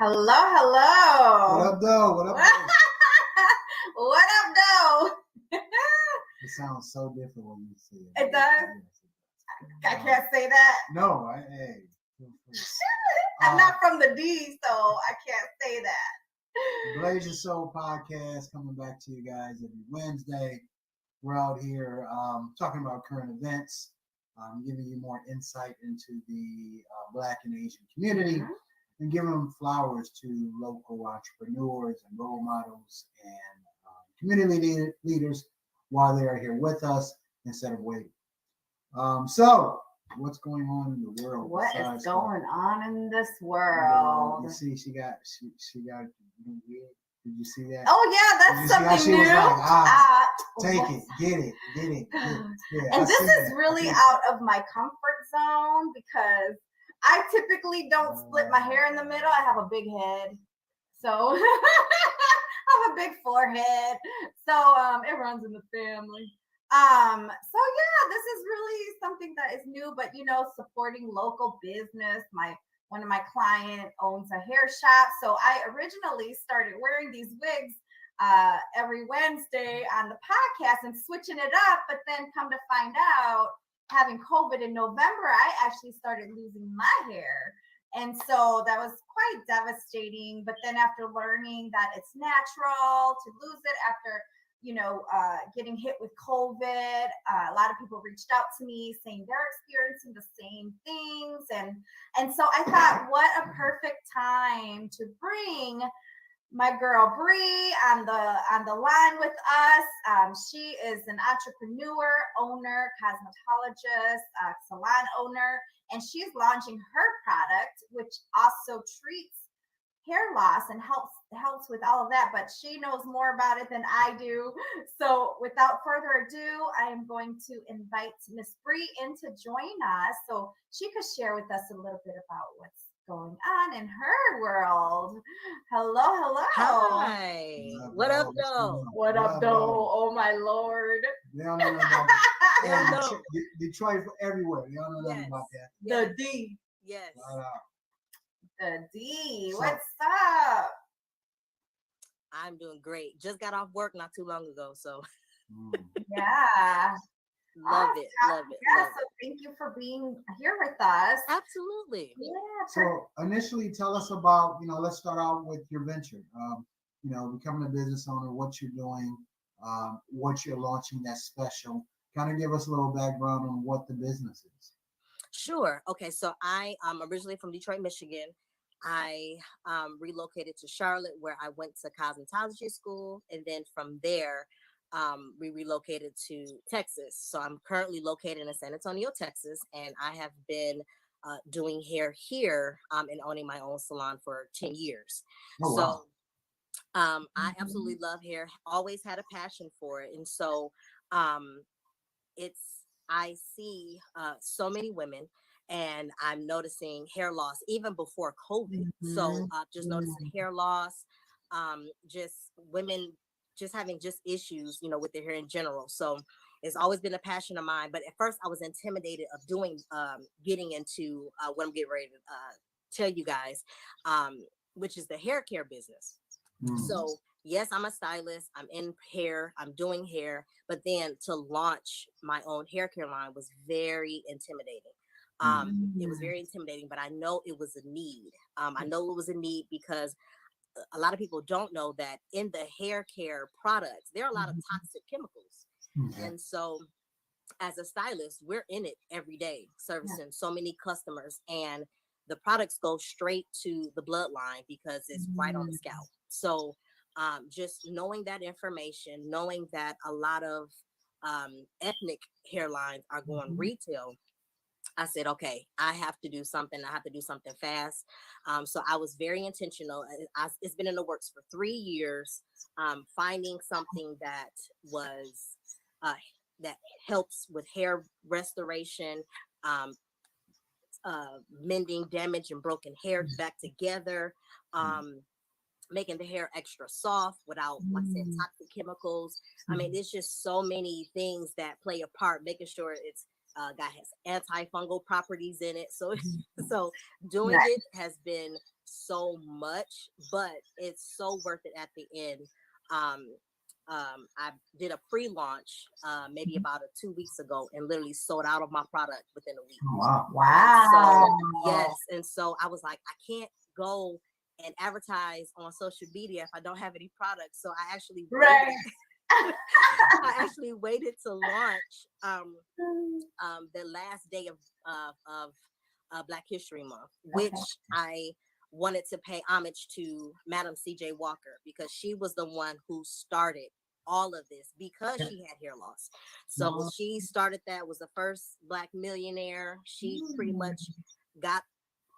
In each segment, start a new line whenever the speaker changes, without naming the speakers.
Hello, hello.
What up, though? What up, though?
What up, though?
It sounds so different when you say it.
It does?
Yes,
I can't say that.
No, hey.
I'm not from the D, so I can't say that.
Blaze Your Soul podcast coming back to you guys every Wednesday. We're out here talking about current events, giving you more insight into the Black and Asian community, and giving them flowers to local entrepreneurs and role models and community leaders while they are here with us instead of waiting. So, what's going on in the world?
What is going on in this world?
You see, she got. Did you see that?
Oh yeah, that's something new.
Take it, get it. Yeah,
and this is really out of my comfort zone because I typically don't split my hair in the middle. I have a big head, so I have a big forehead, so it runs in the family. So yeah, this is really something that is new, but supporting local business. One of my clients owns a hair shop, so I originally started wearing these wigs every Wednesday on the podcast and switching it up, but then come to find out, having COVID in November, I actually started losing my hair. And so that was quite devastating. But then after learning that it's natural to lose it after, getting hit with COVID, a lot of people reached out to me saying they're experiencing the same things. And so I thought, what a perfect time to bring my girl Bree on the line with us. She is an entrepreneur, owner, cosmetologist, salon owner, and she's launching her product, which also treats hair loss and helps with all of that. But she knows more about it than I do. So without further ado, I am going to invite Miss Bree in to join us so she could share with us a little bit about what's going on in her world. Hello.
Hi. What up, though?
What up, though? Oh my Lord.
They don't know nothing about Detroit everywhere. They don't know nothing about that.
The D.
Yes.
The D. What's up?
I'm doing great. Just got off work not too long ago, so.
Yeah.
Love it.
Yeah, so thank you for being here with us.
Absolutely.
Yeah.
So initially, tell us about, let's start out with your venture. Becoming a business owner, what you're doing, what you're launching that's special. Kind of give us a little background on what the business is.
Sure. Okay. So I am originally from Detroit, Michigan. I relocated to Charlotte, where I went to cosmetology school. And then from there, we relocated to Texas. So I'm currently located in San Antonio, Texas, and I have been doing hair here and owning my own salon for 10 years.
Oh, wow.
So I absolutely love hair, always had a passion for it. And so I see so many women, and I'm noticing hair loss even before COVID. So just noticing hair loss, just women just having just issues, with their hair in general. So it's always been a passion of mine. But at first I was intimidated of getting into what I'm getting ready to tell you guys, which is the hair care business. So yes, I'm a stylist. I'm in hair. I'm doing hair. But then to launch my own hair care line was very intimidating. It was
Mm.
very intimidating, but I know it was a need. I know it was a need because a lot of people don't know that in the hair care products, there are a lot of toxic chemicals.
Okay.
And so as a stylist, we're in it every day,
Yeah.
servicing so many customers, and the products go straight to the bloodline because it's right on the
Mm.
scalp. So, just knowing that information, knowing that a lot of ethnic hairlines are going
Mhm.
retail, I said, okay, I have to do something. I have to do something fast. So I was very intentional. It's been in the works for 3 years, finding something that was uh, that helps with hair restoration, um, mending damaged and broken hair back together, um, making the hair extra soft without, like I said,
Mm.
toxic chemicals. I mean, there's just so many things that play a part, making sure it's got has antifungal properties in it. So, so doing
Right.
it has been so much, but it's so worth it at the end. Um, I did a pre-launch maybe about 2 weeks ago, and literally sold out of my product within a week.
Oh, wow.
Wow.
So yes, and so I was like, I can't go and advertise on social media if I don't have any products. So I actually
Right.
waited. I actually waited to launch the last day of Black History Month, which
Okay.
I wanted to pay homage to Madam C.J. Walker because she was the one who started all of this because she had hair loss. So when
Oh,
she started that, was the first Black millionaire. She pretty
Mm.
much got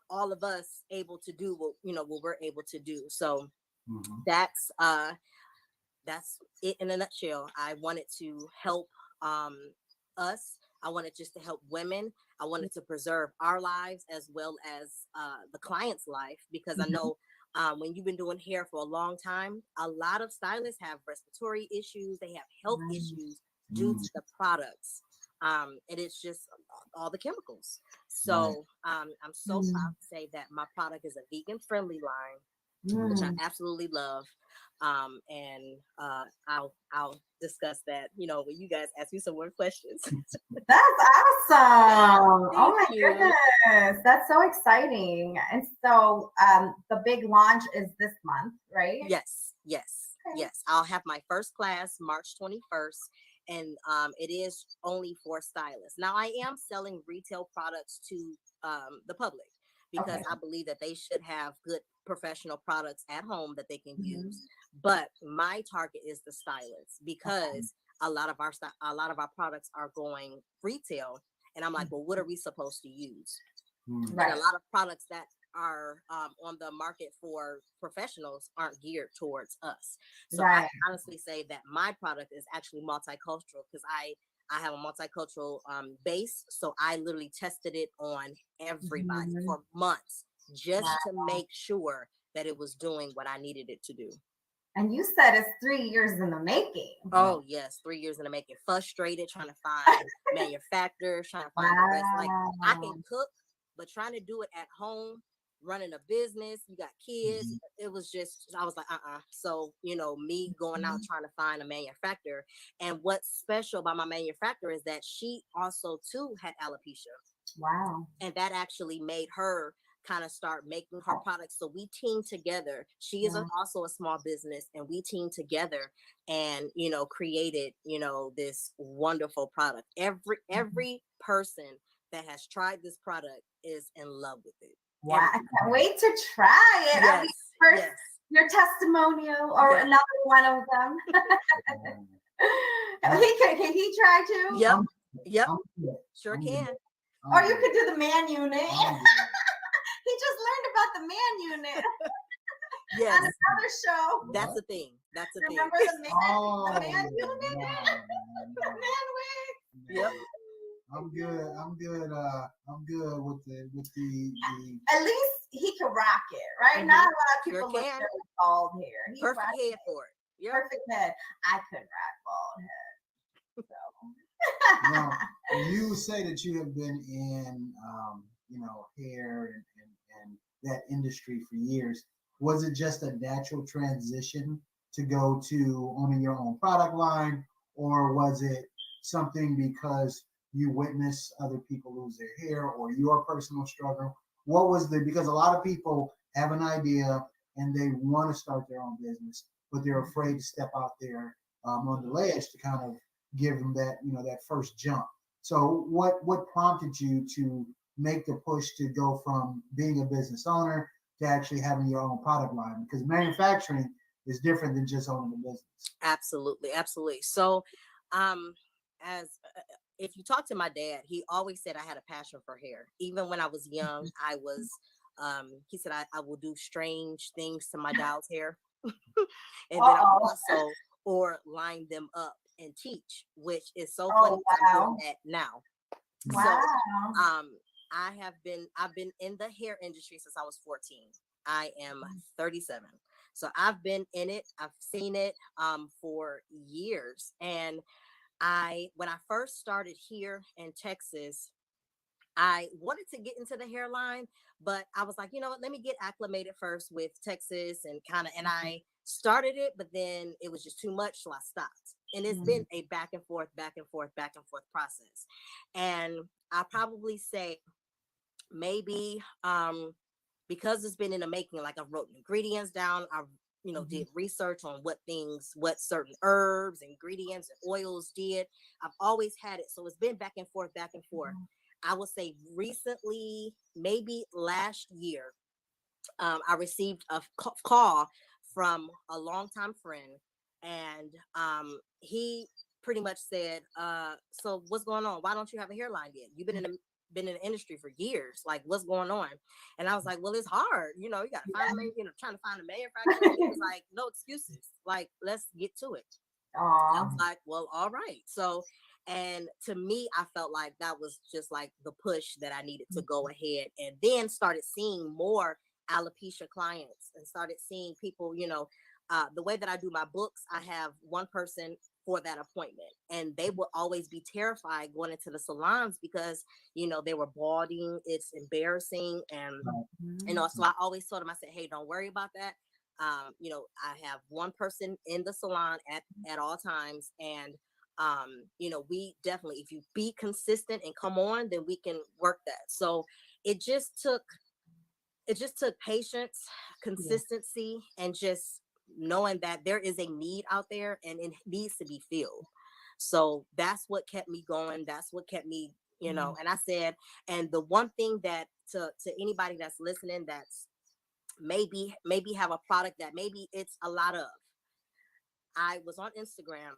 all of us able to do what we're able to do. So
mhm.
that's it in a nutshell. I wanted to help um us. I wanted just to help women. I wanted to preserve our lives as well as the client's life, because I know when you've been doing hair for a long time, a lot of stylists have respiratory issues. They have health
Right.
issues due
Mm,
to the products. And it's just all the chemicals.
right.
So I'm so proud
Mm.
to say that my product is a vegan friendly line, which I
Mm.
absolutely love. And I'll discuss that, when you guys ask me some more questions.
That's awesome. Oh
Thank
my
you.
goodness. That's so exciting. And so the big launch is this month, right?
Yes, yes,
Okay.
yes. I'll have my first class March 21st, and it is only for stylists. Now, I am selling retail products to the public because
Okay.
I believe that they should have good professional products at home that they can use.
Mhm.
But my target is the stylists
Okay.
because a lot of our products are going retail, and I'm like, well, what are we supposed to use?
Mm,
And a
Right.
lot of products that are on the market for professionals aren't geared towards us. So I
Right.
can honestly say that my product is actually multicultural because I have a multicultural base. So I literally tested it on everybody
Mhm.
for months
Wow.
just to make sure that it was doing what I needed it to do.
And you said it's 3 years in the making.
wow.
Oh yes, 3 years in the making. Frustrated trying to find manufacturers, trying to find the best. Like, I can
Wow.
cook, but trying to do it at home, running a business, you got kids.
Mhm,
It was just, I was like, So me going out
Mhm.
trying to find a manufacturer, and what's special about my manufacturer is that she also too had alopecia,
Wow.
and that actually made her kind of start making her products. So we teamed together. She is
Yeah.
also a small business, and we teamed together and created this wonderful product.
Mhm.
Every person that has tried this product is in love with it.
Wow. I
Everyone.
can't wait to try it. I'll be
Yes,
first
yes,
your testimonial or
yes.
another one of them.
mm.
He can he try too?
Yep,
I'm,
yep.
I'm good.
Sure
I'm good.
can.
Or
I'm
you
good.
could do the man unit.
I'm good.
He just learned about the man unit on
Yes,
another show.
that's
What?
a thing. That's a thing.
Remember the
Oh,
man
yeah.
unit?
No,
The
no,
man wig?
Yep.
no. I'm good. I'm good. I'm good with the.
At least he can rock it, right? Not
Hmm.
a lot of
Sure
people look
can.
good with bald hair. He
Perfect
rocks
head for it. Yep.
perfect head. I couldn't rock bald head.
Now,
So
when you say that you have been in, hair and that industry for years, was it just a natural transition to go to owning your own product line, or was it something because you witnessed other people lose their hair or your personal struggle? What was because a lot of people have an idea and they want to start their own business, but they're afraid to step out there on the ledge to kind of give them that, that first jump. So what prompted you to make the push to go from being a business owner to actually having your own product line? Because manufacturing is different than just owning a business.
Absolutely, absolutely. So, as if you talk to my dad, he always said I had a passion for hair. Even when I was young, I was. He said I will do strange things to my dog's hair, and then I would also or line them up and teach, which is so funny. I'm doing that now.
Wow.
So, I've been in the hair industry since I was 14. I am 37. So I've been in it. I've seen it for years. And when I first started here in Texas, I wanted to get into the hairline, but I was like, you know what, let me get acclimated first with Texas and I started it, but then it was just too much. So I stopped. And it's been a back and forth process. And I probably say maybe because it's been in the making, like I've wrote ingredients down. I've did research on what certain herbs, ingredients, and oils did. I've always had it. So it's been back and forth. I would say recently, maybe last year, I received a call from a longtime friend, and he pretty much said, so what's going on? Why don't you have a hairline yet? You've been in the industry for years. Like, what's going on? And I was like, well, it's hard. You got to find trying to find a manufacturer. He was like, no excuses. Like, let's get to it. I was like, well, all right. So, and to me, I felt like that was just like the push that I needed to go ahead, and then started seeing more alopecia clients and started seeing people, the way that I do my books, I have one person for that appointment, and they will always be terrified going into the salons because they were balding. It's embarrassing. And so I always told them, I said, hey, don't worry about that. I have one person in the salon at all times, and we definitely, if you be consistent and come on, then we can work that. So it just took patience, consistency, and just knowing that there is a need out there and it needs to be filled. So that's what kept me going. That's what kept me, and I said, and the one thing that to anybody that's listening, that's maybe have a product that maybe it's a lot of. I was on Instagram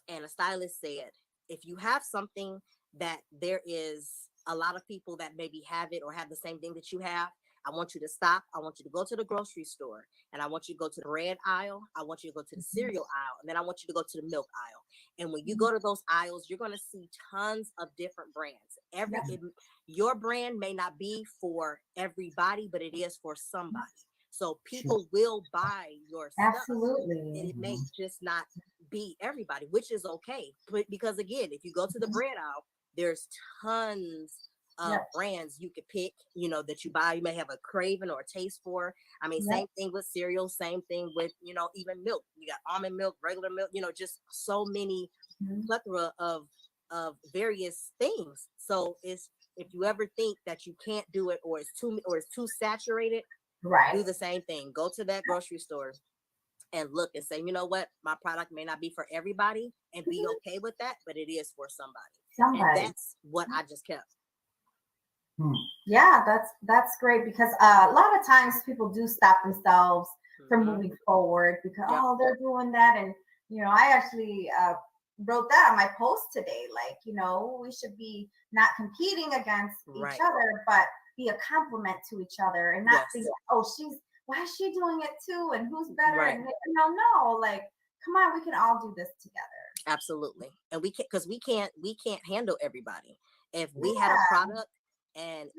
and a stylist said, if you have something that there is a lot of people that maybe have it or have the same thing that you have, I want you to stop. I want you to go to the grocery store, and I want you to go to the bread aisle. I want you to go to the cereal aisle, and then I want you to go to the milk aisle. And when you go to those aisles, you're going to see tons of different brands. Your brand may not be for everybody, but it is for somebody. So people will buy your stuff.
Absolutely.
And it may just not be everybody, which is okay. But because again, if you go to the bread aisle, there's tons of brands you could pick, that you buy. You may have a craving or a taste for. I mean, same thing with cereal, same thing with, even milk. You got almond milk, regular milk, just so many plethora of various things. So if you ever think that you can't do it or it's too saturated, do the same thing. Go to that grocery store and look and say, you know what, my product may not be for everybody, and be okay with that, but it is for somebody. And that's what I just kept.
Yeah, that's great, because a lot of times people do stop themselves from moving forward because they're doing that. And I actually wrote that on my post today, like, we should be not competing against each other, but be a complement to each other, and not think, oh, why is she doing it too, and who's better? And no, like, come on, we can all do this together.
Absolutely. And we can't, because we can't handle everybody. If we had a product and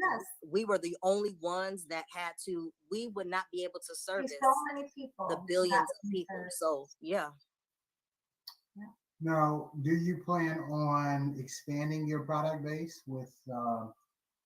we were the only ones that had to, we would not be able to service
so many people,
the billions of people. So
Now, do you plan on expanding your product base with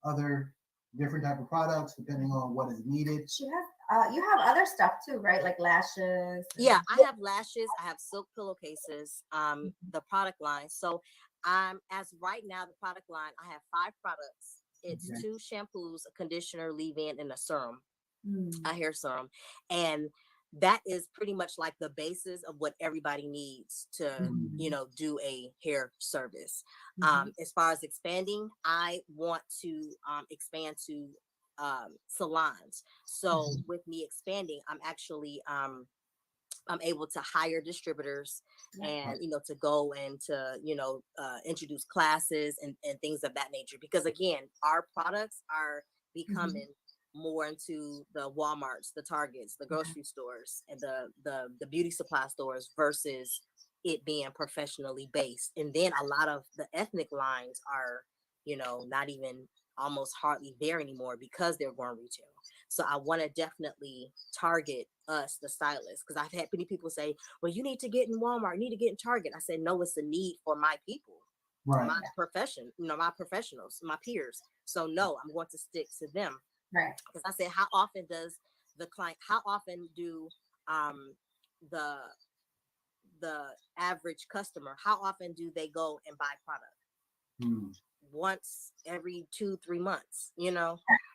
other different type of products depending on what is needed.
She has, you have other stuff too, right? Like lashes.
Yeah, I have lashes, I have silk pillowcases, the product line. So as right now, the product line, I have 5 products. It's
Okay.
2 shampoos, a conditioner, leave-in, and a serum,
Mm.
a hair serum. And that is pretty much like the basis of what everybody needs to, do a hair service. As far as expanding, I want to expand to salons. So with me expanding, I'm actually I'm able to hire distributors and to go and to introduce classes and things of that nature, because again, our products are becoming more into the Walmarts, the Targets, the grocery stores, and the beauty supply stores, versus it being professionally based. And then a lot of the ethnic lines are not even almost hardly there anymore because they're going retail. So I want to definitely target us, the stylists, because I've had many people say, well, you need to get in Walmart, you need to get in Target. I said, no, it's a need for my people,
Right.
my profession, my professionals, my peers. So no, I'm going to stick to them.
Right.
Because I said, how often does the client, how often do the the average customer, how often do they go and buy product? Once every 2-3 months,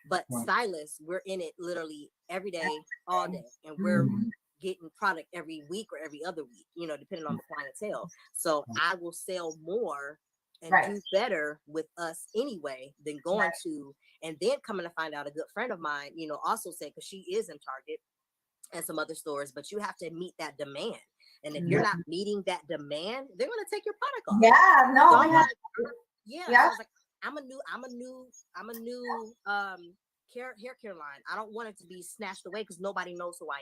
but
Right.
stylists, we're in it literally every day, all day, and we're getting product every week or every other week, depending on the clientele. So I will sell more and do better with us anyway than going to, and then coming to find out, a good friend of mine, also said, because she is in Target and some other stores, but you have to meet that demand. And if you're not meeting that demand, they're going to take your product off.
Yeah, no,
So
I have.
so I was like, I'm a new hair care line. I don't want it to be snatched away because nobody knows who I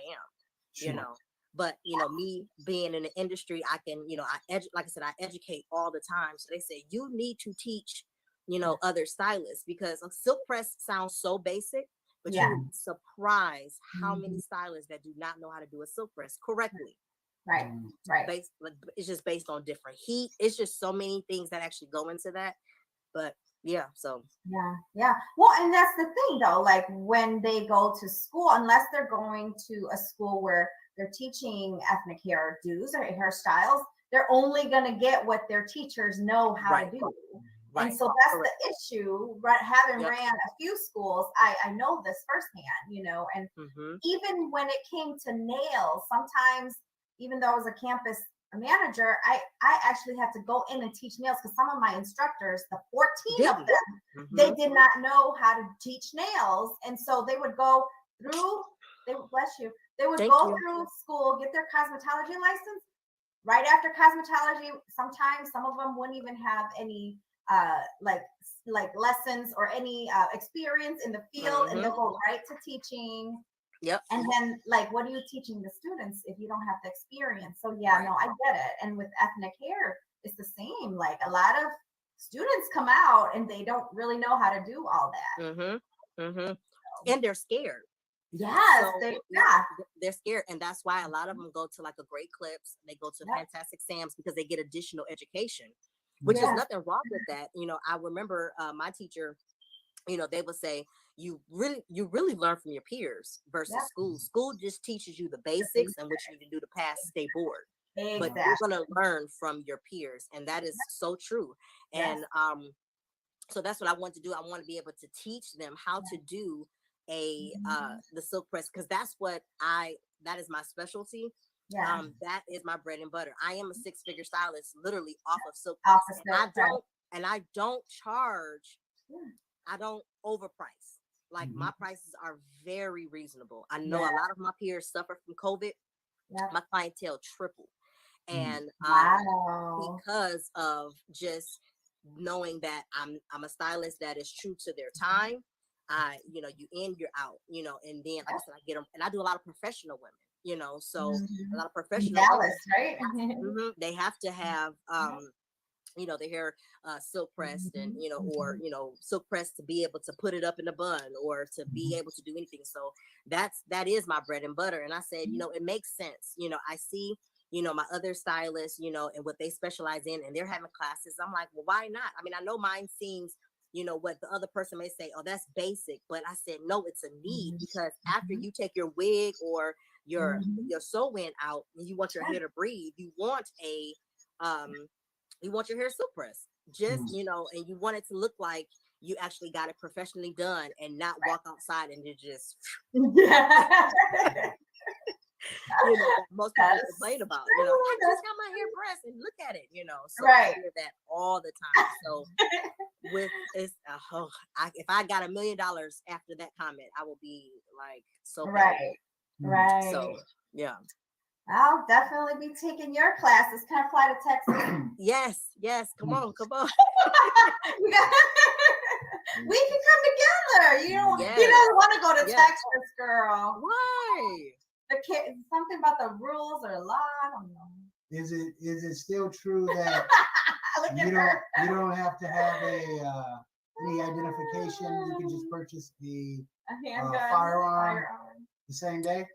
am, But me being in the industry, I can, like I said, I educate all the time. So they say you need to teach, other stylists, because a silk press sounds so basic, but you would be surprised how many stylists that do not know how to do a silk press correctly.
Right.
It's just based on different heat. It's just so many things that actually go into that. But yeah, so
yeah. Well, and that's the thing though, like when they go to school, unless they're going to a school where they're teaching ethnic hairdos or hairstyles, they're only going to get what their teachers know how to do. And so that's the issue. Right, having ran a few schools, I know this firsthand, and even when it came to nails, sometimes, even though I was a campus manager, I actually had to go in and teach nails, because some of my instructors, the 14 of them, they did not know how to teach nails. And so they would go through, they would, bless you, they would go through school, get their cosmetology license. Right after cosmetology, sometimes some of them wouldn't even have any like lessons or any experience in the field, and they'll go right to teaching. And then, like, what are you teaching the students if you don't have the experience? So no, I get it. And with ethnic hair, it's the same. Like, a lot of students come out and they don't really know how to do all that.
And they're scared.
Yes,
so, they're scared, and that's why a lot of them go to like a Great Clips. They go to Fantastic Sam's because they get additional education, which is nothing wrong with that. I remember my teacher, they would say, you really learn from your peers versus school. School just teaches you the basics and what you need to do to pass state board. But you're going to learn from your peers, and that is so true. And so that's what I want to do. I want to be able to teach them how to do the silk press, because that is my specialty. That is my bread and butter. I am a 6-figure stylist, literally off of silk press. I don't charge. I don't overprice. Like, my prices are very reasonable. I know a lot of my peers suffer from COVID. My clientele tripled. And because of just knowing that I'm a stylist that is true to their time. You in, you're out, and then like I said, I get them, and I do a lot of professional women, so a lot of professional
Dallas, right?
They have to have their hair silk pressed, and or silk pressed to be able to put it up in a bun or to be able to do anything. So that is my bread and butter. And I said, it makes sense. I see my other stylists, and what they specialize in, and they're having classes. I'm like, well, why not? I mean, I know mine seems what the other person may say, oh, that's basic. But I said, no, it's a need, because after you take your wig or your sew-in out and you want your hair to breathe, you want your hair super pressed, just, and you want it to look like you actually got it professionally done, and not walk outside and it just, most people complain about, I just got my hair pressed and look at it, so I hear that all the time. So if I got $1 million after that comment, I will be like so
right.
So yeah,
I'll definitely be taking your classes. Can I fly to Texas?
Yes, come on.
We can come together. You don't want to go to Texas, girl.
Why?
Something about the rules or law. I don't know.
Is it still true that you don't have to have any identification? You can just purchase a handgun, firearm the same day?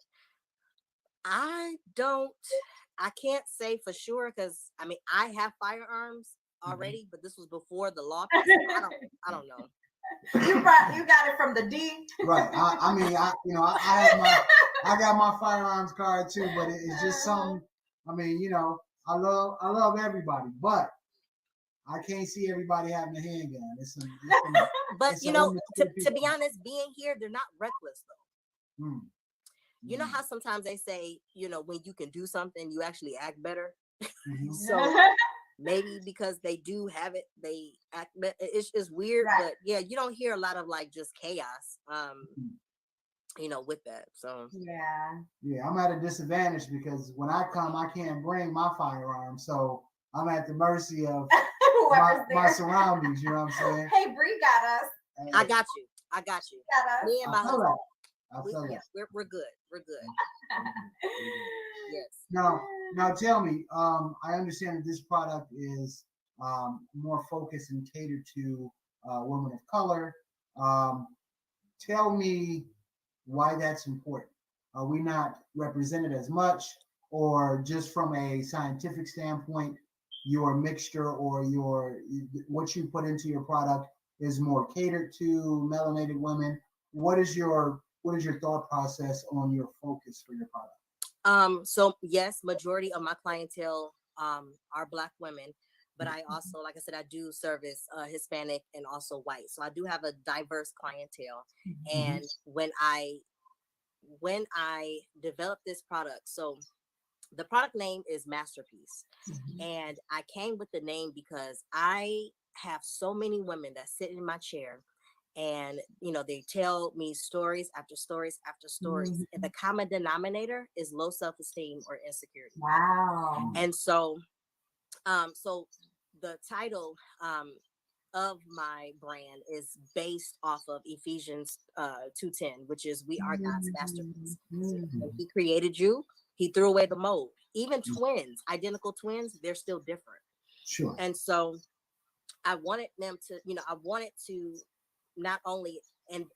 I can't say for sure, because I have firearms already, but this was before the law. I don't know.
You got it from the D.
Right. I got my firearms card too, but it's just something. I love everybody, but I can't see everybody having a handgun.
But to be honest, being here, they're not reckless though. You know how sometimes they say, when you can do something, you actually act better. So maybe because they do have it, they act. It's weird, but yeah, you don't hear a lot of like just chaos. With that. So
yeah, I'm at a disadvantage because when I come, I can't bring my firearm, so I'm at the mercy of my surroundings. You know what I'm saying?
Hey, Bree got us.
I got you.
Got us.
Me and my husband. We're good. Yes.
Now tell me. I understand that this product is more focused and catered to women of color. Tell me why that's important. Are we not represented as much, or just from a scientific standpoint, your mixture or what you put into your product is more catered to melanated women? What is your thought process on your focus for your product?
So yes, majority of my clientele are Black women, but I also, like I said, I do service Hispanic and also white. So I do have a diverse clientele. And when I developed this product, so the product name is Masterpiece. And I came with the name because I have so many women that sit in my chair, and they tell me stories after stories after stories, and the common denominator is low self-esteem or insecurity.
Wow.
And so the title of my brand is based off of Ephesians 2:10, which is, we are God's masterpiece. When He created you, He threw away the mold. Even twins, identical twins, they're still different.
Sure.
And so I wanted them to, I wanted to not only, and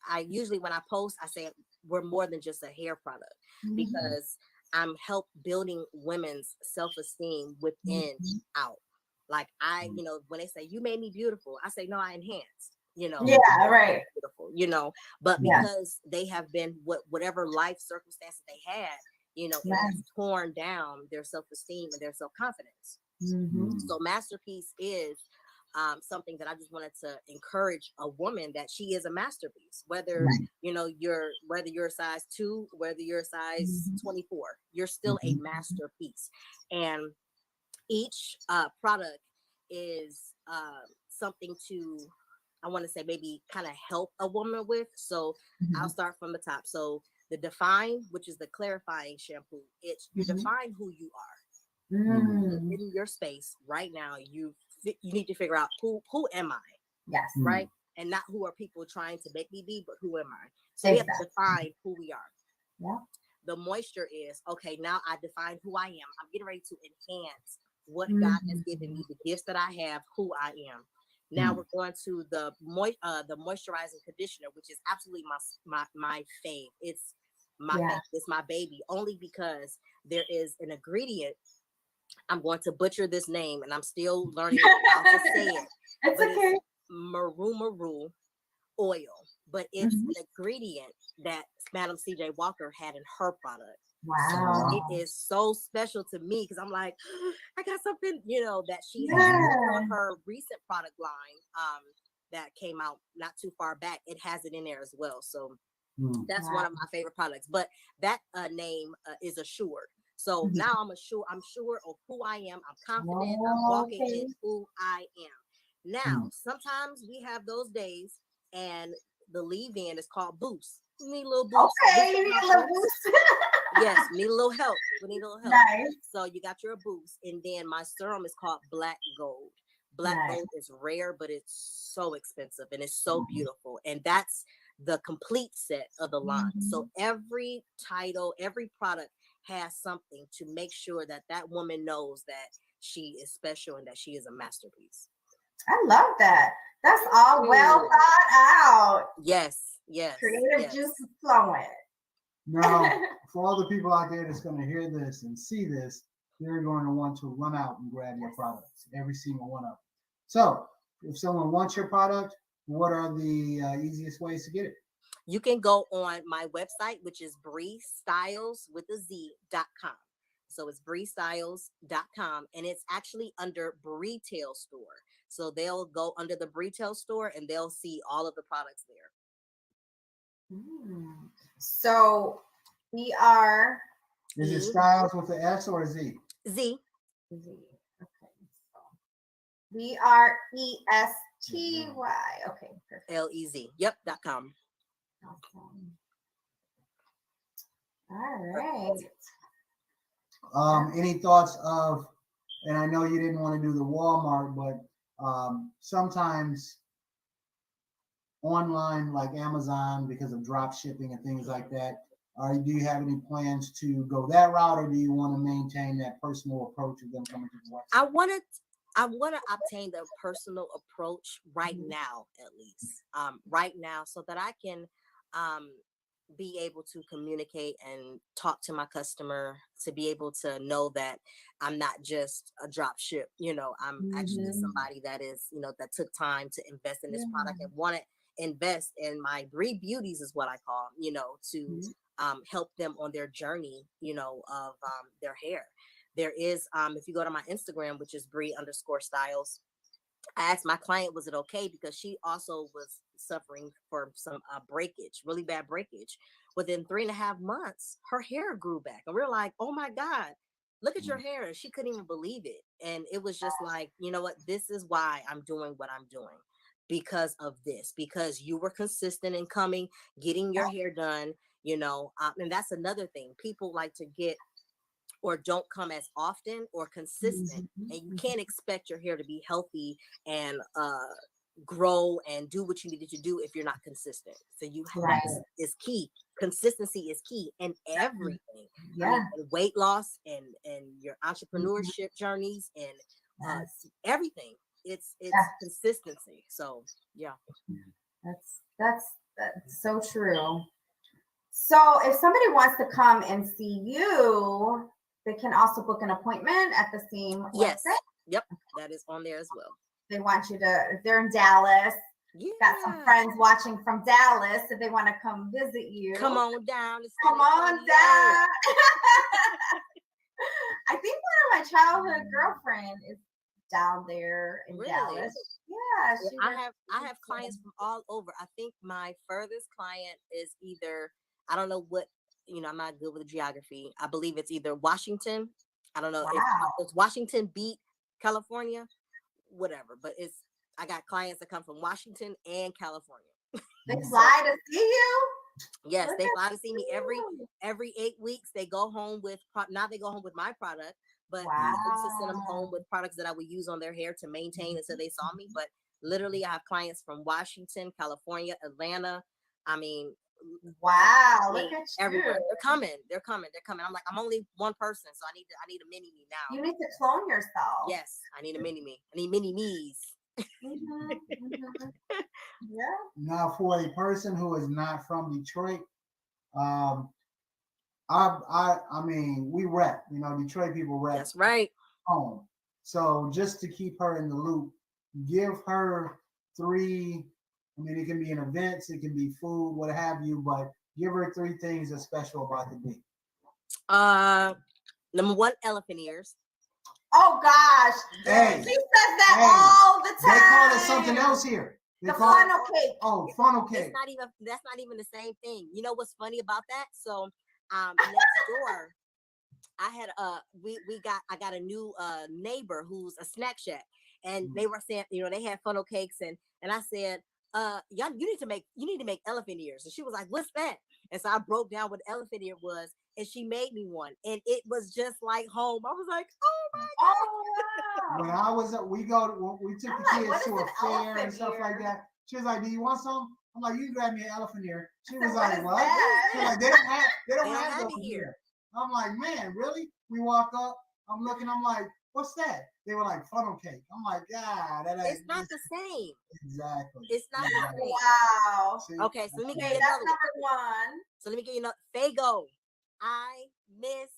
I usually, when I post, I say we're more than just a hair product, because I'm building women's self-esteem within out. Like when they say you made me beautiful, I say no, I enhanced.
Yeah, right.
Beautiful. But because they have been whatever life circumstances they had, it has torn down their self-esteem and their self-confidence. So Masterpiece is something that I just wanted to encourage a woman that she is a masterpiece, whether you're a size 2, whether you're a size 24, you're still a masterpiece. And each product is something to, I want to say, maybe kind of help a woman with. So I'll start from the top. So the Define, which is the clarifying shampoo, you define who you are. In your space right now, you need to figure out who am I?
Yes.
Right? And not who are people trying to make me be, but who am I? So we have to define who we are.
Yeah.
The moisture is, okay, now I define who I am. I'm getting ready to enhance what God has given me, the gifts that I have, who I am. Now we're going to the moisturizing conditioner, which is absolutely my fave. It's my fave. It's my baby, only because there is an ingredient. I'm going to butcher this name, and I'm still learning how to say it.
It's okay.
maru oil, but it's an ingredient that Madam C.J. Walker had in her product. So
Wow.
it is so special to me because I'm like, I got something, that she has
Yeah.
on her recent product line that came out not too far back. It has it in there as well. So that's one of my favorite products. But that name is assured. So now I'm sure of who I am. I'm confident. I'm walking in who I am. Now, sometimes we have those days and the leave-in is called boost. You need a little boost.
Okay, you need a little boost.
Yes, need a little help. We need a little help.
Nice.
So you got your boost, and then my serum is called Black Gold. Black Gold is rare, but it's so expensive and it's so beautiful. And that's the complete set of the line. So every title, every product has something to make sure that that woman knows that she is special and that she is a masterpiece.
I love that. That's all well thought out.
Yes.
Creative juice is flowing.
Now, for all the people out there that's going to hear this and see this, they're going to want to run out and grab your products, every single one of them. So, if someone wants your product, what are the easiest ways to get it?
You can go on my website, which is breestylez.com. So it's breestylez.com, and it's actually under Retail Store. So they'll go under the Retail Store and they'll see all of the products there.
So we are.
Is it Styles with the S or a Z?
Z.
Okay. So we are ESTY. Okay. Perfect.
LEZ. Yep. .com.
Awesome. All right.
Any thoughts of, and I know you didn't want to do the Walmart, but sometimes online like Amazon, because of drop shipping and things like that, do you have any plans to go that route, or do you want to maintain that personal approach of them coming to the website?
I want to obtain the personal approach right now, at least right now, so that I can be able to communicate and talk to my customer, to be able to know that I'm not just a drop ship. I'm actually somebody that is, that took time to invest in this product and want to invest in my Bree Beauties, is what I call, to help them on their journey, of their hair. There is, if you go to my Instagram, which is Bree_Styles, I asked my client, was it okay? Because she also was suffering from some breakage, really bad breakage. Within 3.5 months, her hair grew back. And we're like, oh my God, look at your hair. And she couldn't even believe it. And it was just like, you know what? This is why I'm doing what I'm doing. Because of this, because you were consistent in coming, getting your hair done, and that's another thing. People like to get or don't come as often or consistent, and you can't expect your hair to be healthy and grow and do what you needed to do if you're not consistent. So you have is key. Consistency is key in everything. Weight loss and your entrepreneurship journeys and everything. It's consistency. So
that's so true. So if somebody wants to come and see you, they can also book an appointment at the same website?
Yep, that is on there as well.
They want you to, if they're in Dallas, got some friends watching from Dallas, if they want to come visit you.
Come on down.
Come on down. I think one of my childhood girlfriend is down there in Dallas. Yeah.
I have clients from all over. I think my furthest client is either, I don't know what, I'm not good with the geography. I believe it's either Washington. I don't know if it's Washington beat California, whatever. But I got clients that come from Washington and California.
They fly to see you?
Yes, they fly to see me every 8 weeks. They go home with now they go home with my product, but I used to send them home with products that I would use on their hair to maintain until they saw me. But literally, I have clients from Washington, California, Atlanta. I mean,
wow, look at you.
Everywhere. They're coming. I'm like, I'm only one person, so I need a mini me now.
You need to clone yourself.
Yes, I need a mini me. I need mini me's.
Yeah.
Now, for a person who is not from Detroit, I mean, we rep. Detroit people rep.
That's right.
Home. So just to keep her in the loop, give her 3. I mean, it can be in events, it can be food, what have you, but give her 3 things that's special about the D.
Number 1, elephant ears.
Oh gosh,
Hey,
she says that all the time.
They call it something else here. They
The
call
funnel cake.
Oh, funnel cake.
That's not even the same thing. You know what's funny about that? So, next door, I got a new neighbor who's a snack shack, and they were saying, they had funnel cakes, and I said, y'all, you need to make elephant ears. And she was like, what's that? And so I broke down what elephant ear was, and she made me one, and it was just like home. I was like, oh my god.
Oh,
When I was we took the kids to a fair and stuff like that. She was like, "Do you want some?" I'm like, "You can grab me an elephant ear." She was like, "What?" She was like, "They don't have elephant ear." I'm like, "Man, really?" We walk up. I'm looking. I'm like, "What's that?" They were like, "Funnel cake." I'm like, "God,
it's not the same."
Exactly.
It's not the same.
Wow.
See?
Okay, so let me give you
That's
another
number 1.
So let me give you another. Fago. I miss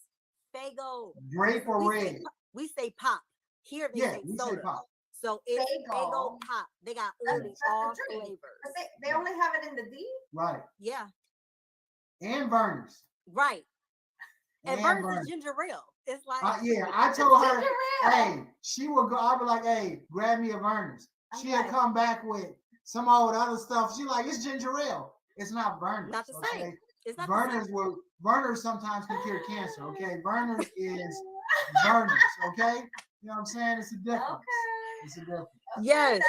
Fago.
Grape or red?
We say pop. Here they say
we
soda.
say pop.
So it's
Fago.
Fago pop. They got
That's
literally
the
all
drink.
flavors.
But they only have it in the D?
Right.
Yeah.
And Burners.
Right. And Burners is ginger ale. It's like
I told her, hey, she would go. I'd be like, hey, grab me a Burners. She'll come back with some old other stuff. She like, it's ginger ale. It's not Burners.
Not the same. It's not
Burners
the same.
Burners sometimes can cure cancer. Okay, Burners is Burners. Okay, you know what I'm saying? It's a difference.
Okay.
It's a difference.
Yes.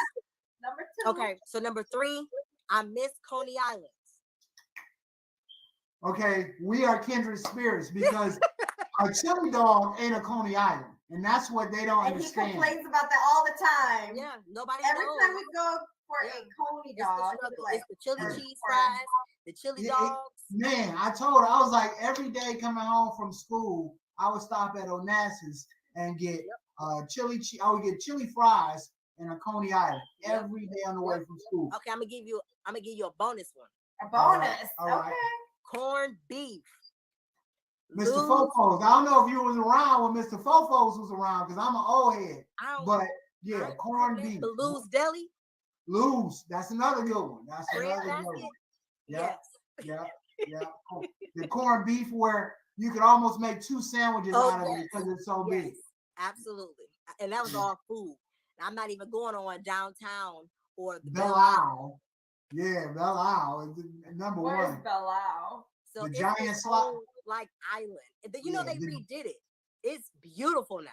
Number 2.
Okay, so number 3, I miss Coney Islands.
Okay, we are kindred spirits because a chili dog ain't a Coney Island, and that's what they don't understand.
He complains about that all the time.
Yeah, nobody
Every
knows.
time we go for a Coney dog,
it's the chili cheese fries, the chili dogs.
Man, I told her, I was like, every day coming home from school, I would stop at Onassis and get chili. I would get chili fries and a Coney Island every day on the way from school.
Okay, I'm gonna give you a bonus one.
A bonus.
All right.
Corned beef.
Mr. Fofos. I don't know if you was around when Mr. Fofos was around because I'm an old head. But yeah, corned beef.
The Lou's Deli.
Lou's. That's another good one. That's another good one.
Yes.
Yeah. The corned beef where you could almost make 2 sandwiches out of it because it's so big.
Absolutely. And that was all food. I'm not even going on downtown or the
Belle Isle. Yeah, Belle Isle is number 1.
Where's Belle Isle?
So
the
it's
giant slide,
like island. They redid it. It's beautiful now.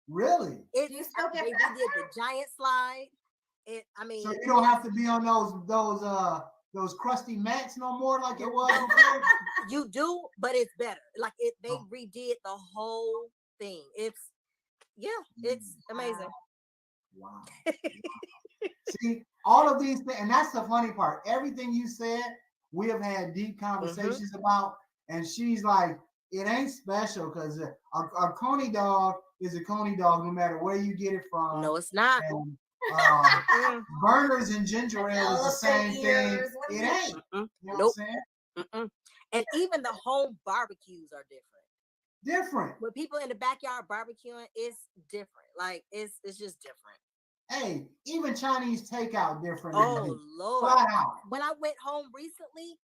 Really?
Do you still get
they redid the giant slide.
So you don't have to be on those crusty mats no more like it was before.
You do, but it's better. Like they redid the whole thing. It's amazing.
Wow. See, all of these things, and that's the funny part. Everything you said, we have had deep conversations about, and she's like, it ain't special because a Coney dog is a Coney dog no matter where you get it from.
No, it's not.
And, Burners and ginger ale is the same thing. It ain't. You know what I'm saying?
And even the home barbecues are
different.
When people in the backyard barbecuing, it's different. Like it's just different.
Hey, even Chinese takeout different.
Oh Lord!
Flat out.
When I went home recently,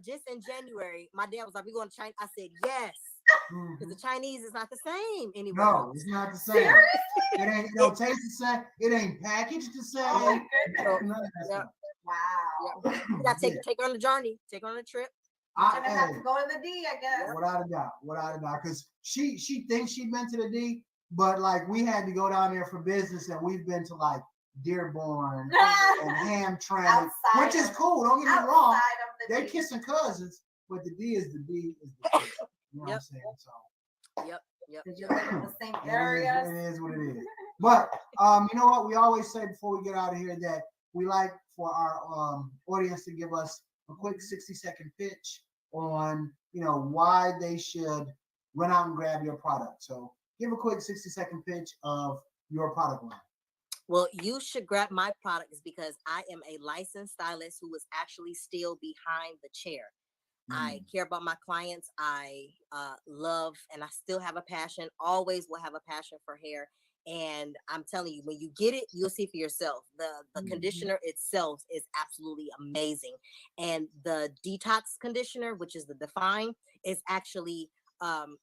just in January, my dad was like, "We going to China?" I said, "Yes," because the Chinese is not the same anymore.
No, it's not the same.
Seriously?
It ain't. It don't taste the same. It ain't packaged the same.
Oh my goodness!
Wow! You got to take her on the journey. Take her on a trip.
I'm gonna have to go to the D, I guess.
Without a doubt. Because she thinks she's been to the D, but like we had to go down there for business, and we've been to like Dearborn and Hamtramck, which is cool. Don't get me wrong. They're kissing cousins, but the D is the D. You know what I'm saying? So.
Yep.
Because you live in the same area.
It is what it is. But you know what? We always say before we get out of here that we like for our audience to give us a quick 60-second pitch on, why they should run out and grab your product. So give a quick 60-second pitch of your product line.
Well, you should grab my products because I am a licensed stylist who is actually still behind the chair. I care about my clients. I love, and I still have a passion, always will have a passion for hair. And I'm telling you, when you get it, you'll see for yourself. The conditioner itself is absolutely amazing. And the Detox Conditioner, which is the Define, is actually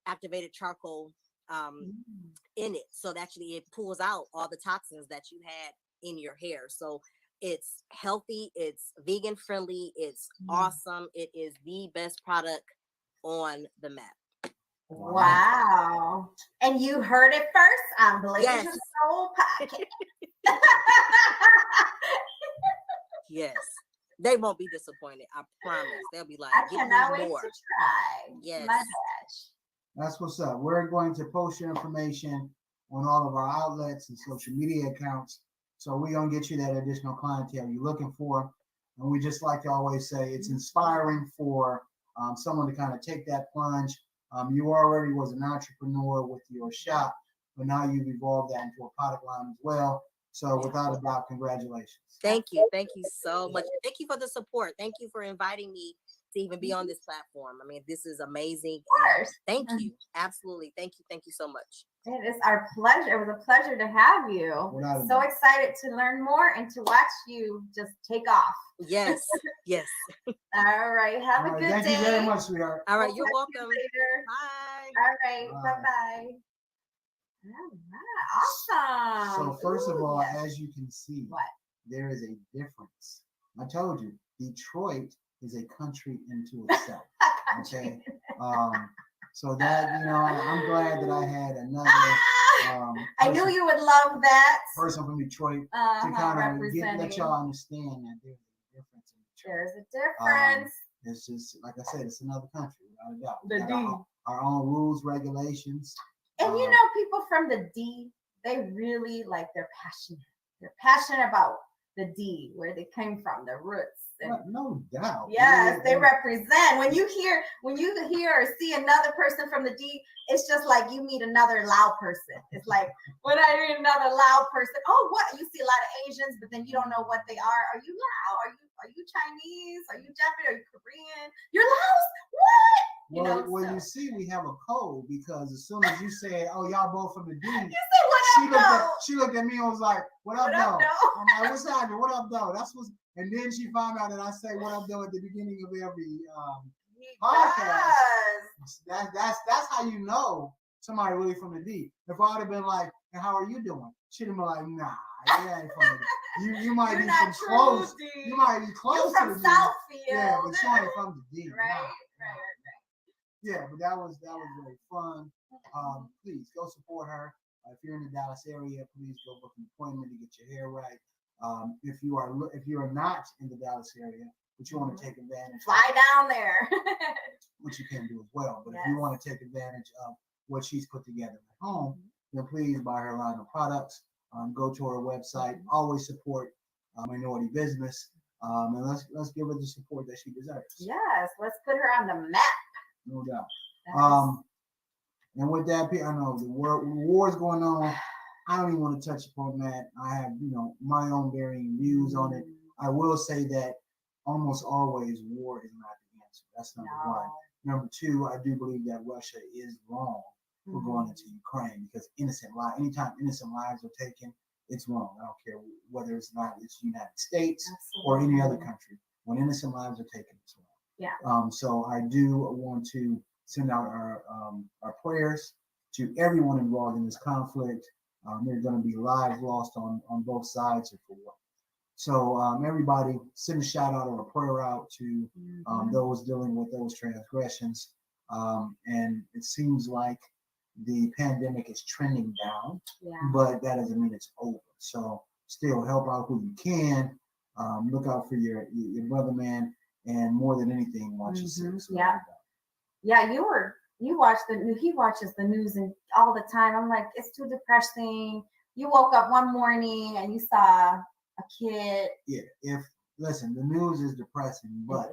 activated charcoal in it. So actually it pulls out all the toxins that you had in your hair. So it's healthy, it's vegan friendly, it's awesome. It is the best product on the map.
Wow. And you heard it first on Blaze Your Soul podcast.
Yes. They won't be disappointed. I promise. They'll be like,
I
give
cannot
me
wait
more.
to try.
Yes.
My batch.
That's what's up. We're going to post your information on all of our outlets and social media accounts. So we're going to get you that additional clientele you're looking for. And we just like to always say it's inspiring for someone to kind of take that plunge. You already was an entrepreneur with your shop, but now you've evolved that into a product line as well. So without a doubt, congratulations.
Thank you. Thank you so much. Thank you for the support. Thank you for inviting me to even be on this platform. I mean, this is amazing. Thank you. Absolutely. Thank you. Thank you so much.
It is our pleasure. It was a pleasure to have you. So excited to learn more and to watch you just take off.
Yes. Yes.
All right. Have a good day.
Thank you very much, sweetheart.
All right. You're welcome.
Later.
Bye.
All right. Bye-bye. Awesome.
So first of all, as you can see, there is a difference. I told you, Detroit is a country into itself. Okay. So that, I'm glad that I had another
I knew you would love that
person from Detroit to kind of let y'all understand that there's a difference in Detroit.
There's a difference.
It's just, like I said, it's another country, without a doubt.
The D.
Our own rules, regulations.
And people from the D, they really they're passionate. They're passionate about the D, where they came from, the roots.
No doubt.
Yes, they represent. When you hear or see another person from the D, it's just like you meet another Lao person. It's like when I meet another Lao person, oh, what? You see a lot of Asians, but then you don't know what they are. Are you Lao? Are you Chinese? Are you Japanese? Are you Korean? You're Laos? What?
You see, we have a code, because as soon as you said, "Oh, y'all both from the D,"
you said, "What up,
she looked at me and was like, "What up, though?" I'm like, "What's happening? What up, though?" And then she found out that I say "What up, though" at the beginning of every podcast. That's how you know somebody really from the D. If I would have been like, "And how are you doing?" She'd have been like, "Nah, you ain't from the D. You might be from close. You might be close to the D.
Southfield.
Yeah, but you ain't from the D.
Right.
Yeah, but that was very fun. Please go support her. If you're in the Dallas area, please go book an appointment to get your hair right. If you are not in the Dallas area, but you want to take advantage,
fly down there,
which you can do as well. But if you want to take advantage of what she's put together at home, then please buy her line of products. Go to her website. Always support minority business, and let's give her the support that she deserves.
Yes, let's put her on the map.
No doubt. And with that, I know the war is going on. I don't even want to touch upon that. I have, my own varying views on it. I will say that almost always war is not the answer. That's number one. Number two, I do believe that Russia is wrong for going into Ukraine, because anytime innocent lives are taken, it's wrong. I don't care whether it's the United States or any other country. When innocent lives are taken, it's wrong.
Yeah.
So I do want to send out our prayers to everyone involved in this conflict. There's going to be lives lost on both sides of the war. So everybody, send a shout out or a prayer out to those dealing with those transgressions. And it seems like the pandemic is trending down, but that doesn't mean it's over. So still help out who you can. Look out for your brother, man. And more than anything, watch yourself.
Yeah, you watch he watches the news and all the time. I'm like, it's too depressing. You woke up one morning and you saw a kid.
Yeah, listen, the news is depressing, but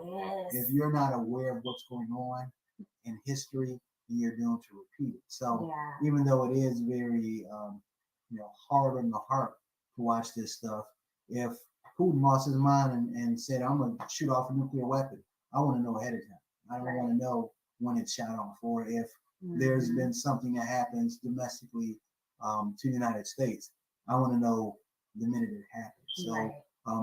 if you're not aware of what's going on in history, then you're doomed to repeat it. So even though it is very hard on the heart to watch this stuff, if Putin lost his mind and said, "I'm going to shoot off a nuclear weapon," I want to know ahead of time. I don't want to know when it's shot off, or if there's been something that happens domestically to the United States. I want to know the minute it happens. So
Right.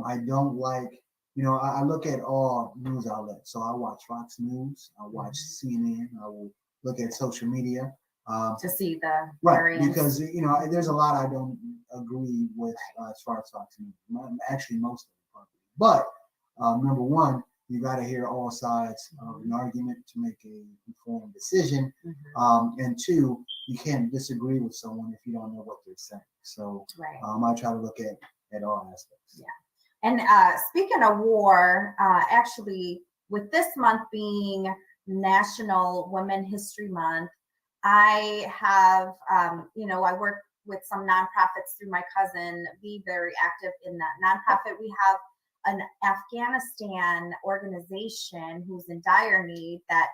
I don't like, I look at all news outlets. So I watch Fox News, I watch CNN, I will look at social media.
To see the
Right,
variants.
because there's a lot I don't agree with as far as Fox News. Actually, most of it probably. But number one, you got to hear all sides of an argument to make a informed decision. And two, you can't disagree with someone if you don't know what they're saying. So
Right.
I try to look at all aspects.
Yeah. And speaking of war, actually, with this month being National Women History Month, I have, I work with some nonprofits through my cousin, be very active in that nonprofit. We have an Afghanistan organization who's in dire need that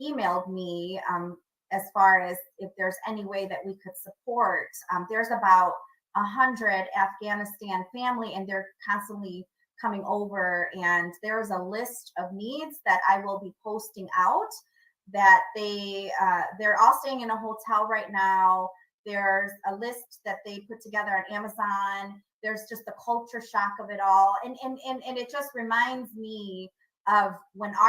emailed me as far as if there's any way that we could support. There's about 100 Afghanistan family, and they're constantly coming over, and there's a list of needs that I will be posting out, that they're all staying in a hotel right now. There's a list that they put together on Amazon. There's just the culture shock of it all, and it just reminds me of when that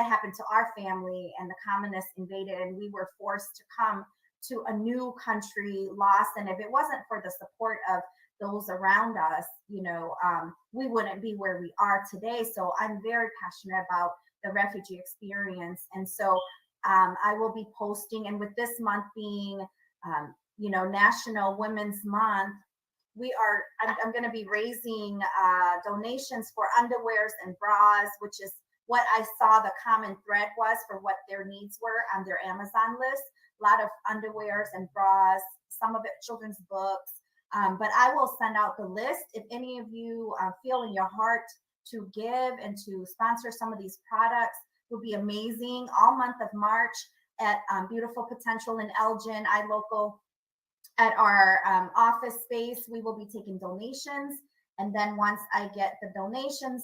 happened to our family, and the communists invaded, and we were forced to come to a new country, lost. And if it wasn't for the support of those around us, we wouldn't be where we are today. So I'm very passionate about the refugee experience. And so I will be posting, and with this month being, National Women's Month, I'm going to be raising donations for underwears and bras, which is what I saw the common thread was for what their needs were on their Amazon list. A lot of underwears and bras, some of it children's books. But I will send out the list. If any of you feel in your heart to give and to sponsor some of these products, would be amazing. All month of March at Beautiful Potential in Elgin, iLocal, at our office space, we will be taking donations. And then once I get the donations,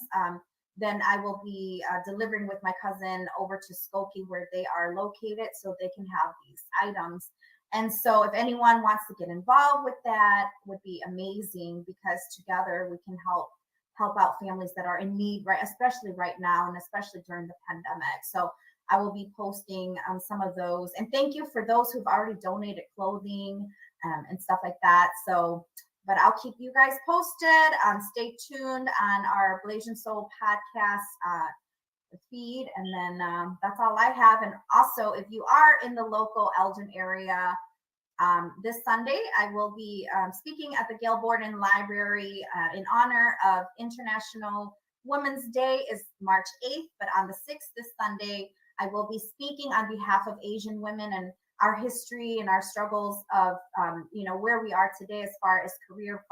then I will be delivering with my cousin over to Skokie, where they are located, so they can have these items. And so if anyone wants to get involved with that, would be amazing, because together we can help out families that are in need, right? Especially right now, and especially during the pandemic. So I will be posting some of those. And thank you for those who've already donated clothing and stuff like that. So, but I'll keep you guys posted. Stay tuned on our Blasian Soul podcast feed. And then that's all I have. And also, if you are in the local Elgin area, this Sunday, I will be speaking at the Gail Borden Library in honor of International Women's Day is March 8th, but on the 6th, this Sunday, I will be speaking on behalf of Asian women and our history and our struggles of, where we are today as far as career,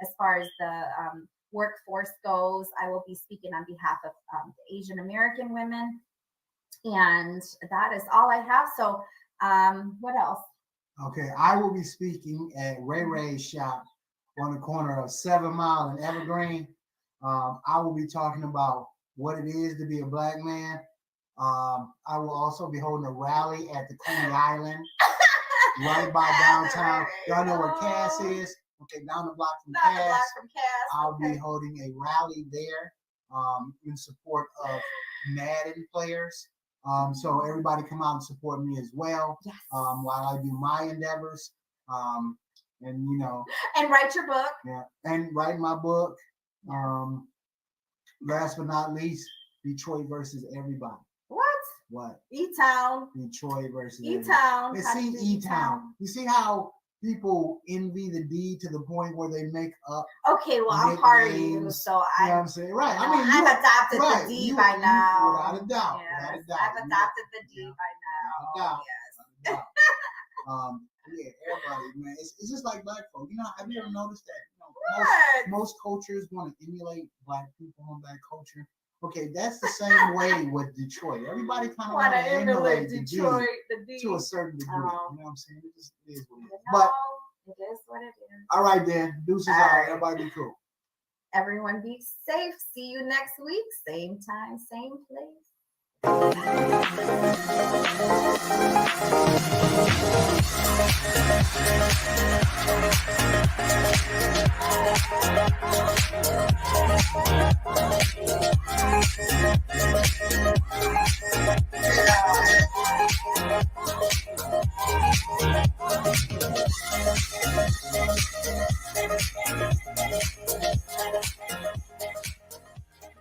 as far as the workforce goes. I will be speaking on behalf of the Asian American women. And that is all I have. So what else?
Okay, I will be speaking at Ray Ray's shop on the corner of 7 Mile and Evergreen. I will be talking about what it is to be a Black man. I will also be holding a rally at the Coney Island, right by downtown. Y'all know where Cass is? Okay, down the block from Cass. I'll be holding a rally there in support of Madden players. So everybody come out and support me as well.
Yes.
While I do my endeavors.
And write your book.
Yeah, and write my book. Last but not least, Detroit versus everybody. What?
E-Town.
Detroit versus
E-Town.
Let's see E-Town. You see how people envy the D to the point where they make up.
Okay, well, I'm part of you, so
you know what I'm saying? Right.
I've adopted the D by now.
Without a doubt.
Yes,
without a doubt.
I've adopted the D by now.
Yes. Yeah, everybody, man. It's just like Black folk. Have you ever noticed that? Most cultures want to emulate Black people on Black culture. Okay, that's the same way with Detroit. Everybody kind of want to emulate Detroit to a certain degree. You know what I'm saying? It just is what it is. But
it is what it is.
All right, then. Deuces out. Everybody be cool.
Everyone be safe. See you next week. Same time, same place.